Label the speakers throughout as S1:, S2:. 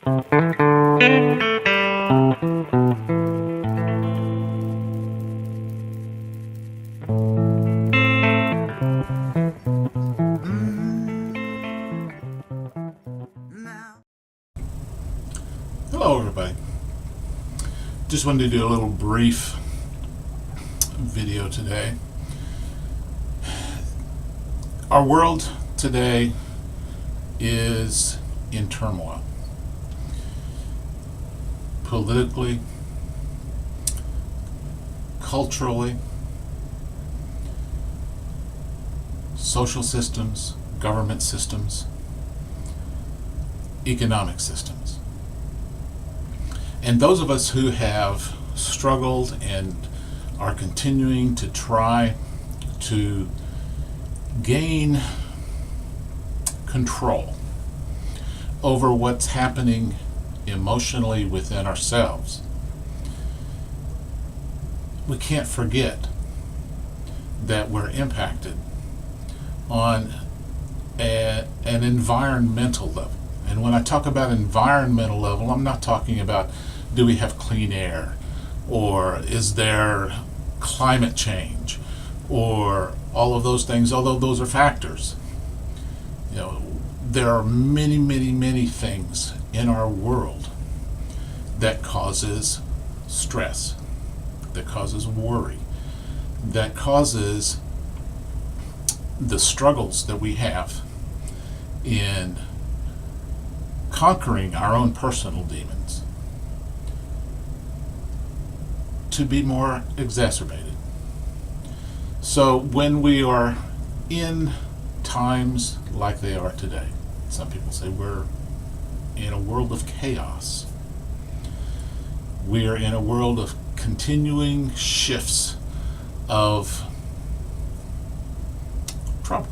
S1: Hello everybody. Just wanted to do a little brief video today. Our world today is in turmoil. Politically, culturally, social systems, government systems, economic systems. And those of us who have struggled and are continuing to try to gain control over what's happening emotionally within ourselves, we can't forget that we're impacted on an environmental level. And when I talk about environmental level, I'm not talking about do we have clean air, or is there climate change, or all of those things, although those are factors. You know, there are many, many, many things in our world that causes stress, that causes worry, that causes the struggles that we have in conquering our own personal demons to be more exacerbated. So when we are in times like they are today, some people say we're in a world of chaos. We are in a world of continuing shifts of trouble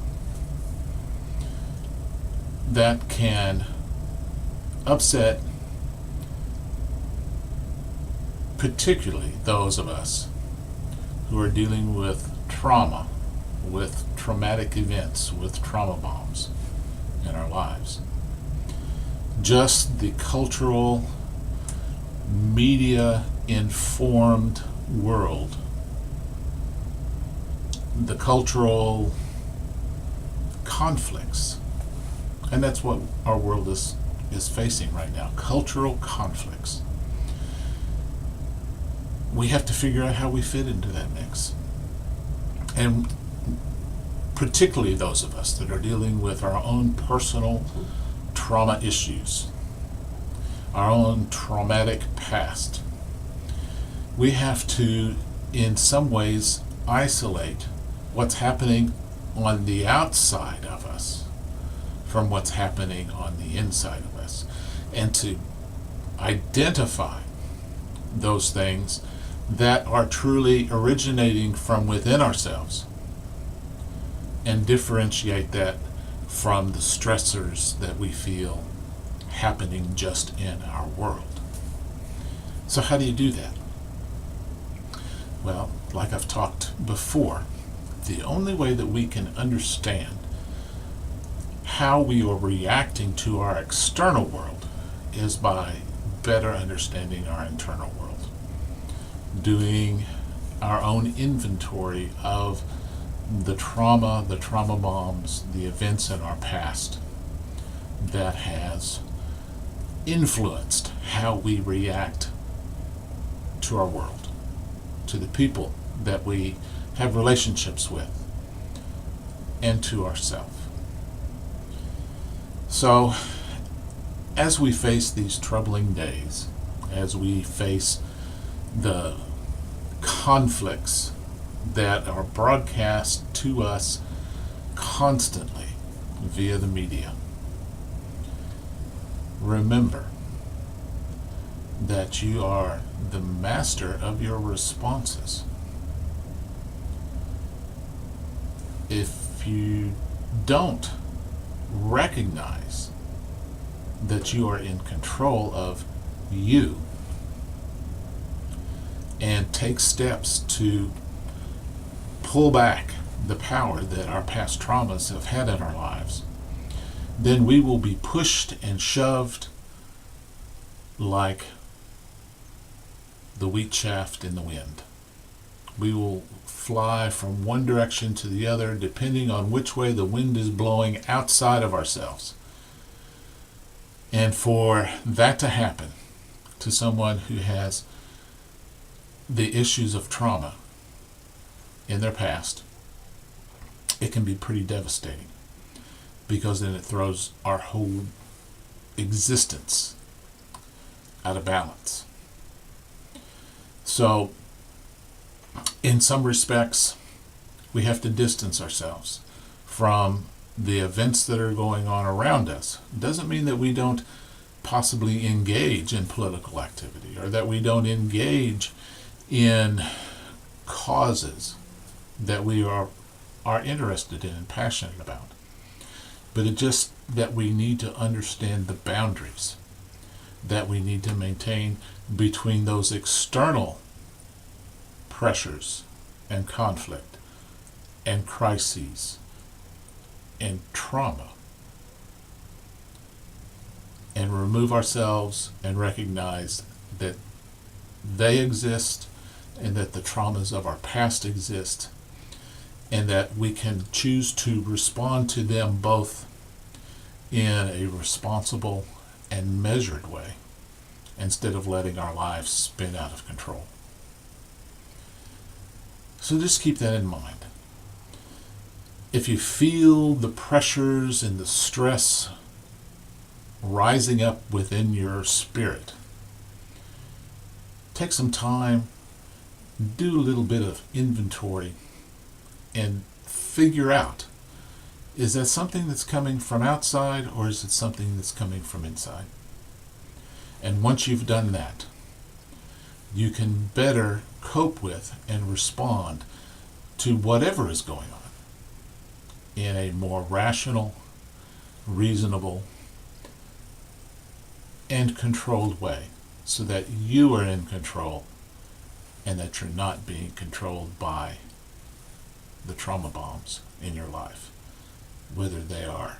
S1: that can upset particularly those of us who are dealing with trauma, with traumatic events, with trauma bombs in our lives. Just the cultural, media informed world, the cultural conflicts, and that's what our world is facing right now, cultural conflicts. We have to figure out how we fit into that mix. And particularly those of us that are dealing with our own personal trauma issues, our own traumatic past. We have to, in some ways, isolate what's happening on the outside of us from what's happening on the inside of us, and to identify those things that are truly originating from within ourselves and differentiate that from the stressors that we feel happening just in our world. So how do you do that? Well, like I've talked before, the only way that we can understand how we are reacting to our external world is by better understanding our internal world. Doing our own inventory of the trauma bombs, the events in our past that has influenced how we react to our world, to the people that we have relationships with, and to ourselves. So, as we face these troubling days, as we face the conflicts that are broadcast to us constantly via the media, remember that you are the master of your responses. If you don't recognize that you are in control of you and take steps to pull back the power that our past traumas have had in our lives, then we will be pushed and shoved like the wheat chaff in the wind. We will fly from one direction to the other depending on which way the wind is blowing outside of ourselves. And for that to happen to someone who has the issues of trauma in their past, it can be pretty devastating, because then it throws our whole existence out of balance. So, in some respects, we have to distance ourselves from the events that are going on around us. It doesn't mean that we don't possibly engage in political activity, or that we don't engage in causes that we are interested in and passionate about. But it's just that we need to understand the boundaries that we need to maintain between those external pressures and conflict and crises and trauma, and remove ourselves and recognize that they exist and that the traumas of our past exist, and that we can choose to respond to them both in a responsible and measured way, instead of letting our lives spin out of control. So just keep that in mind. If you feel the pressures and the stress rising up within your spirit, take some time, do a little bit of inventory, and figure out, is that something that's coming from outside, or is it something that's coming from inside? And once you've done that, you can better cope with and respond to whatever is going on in a more rational, reasonable, and controlled way, so that you are in control and that you're not being controlled by the trauma bombs in your life, whether they are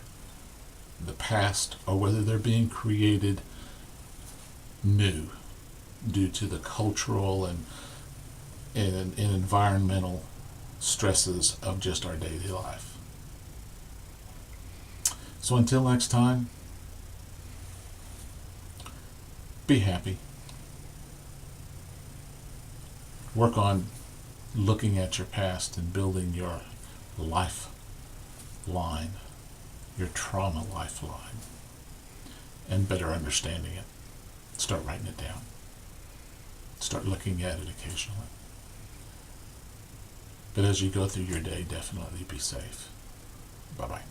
S1: the past or whether they're being created new due to the cultural and environmental stresses of just our daily life. So until next time, be happy. Work on looking at your past and building your lifeline, your trauma lifeline, and better understanding it. Start writing it down. Start looking at it occasionally. But as you go through your day, definitely be safe. Bye-bye.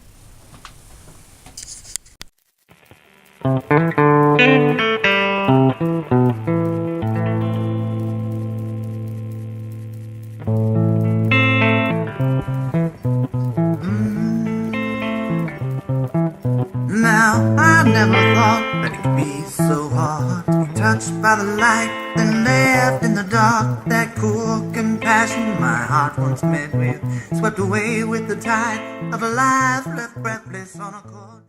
S2: Now, I never thought that it could be so hard to be touched by the light, then left in the dark. That cool compassion my heart once met with, swept away with the tide of a life left breathless on a chord.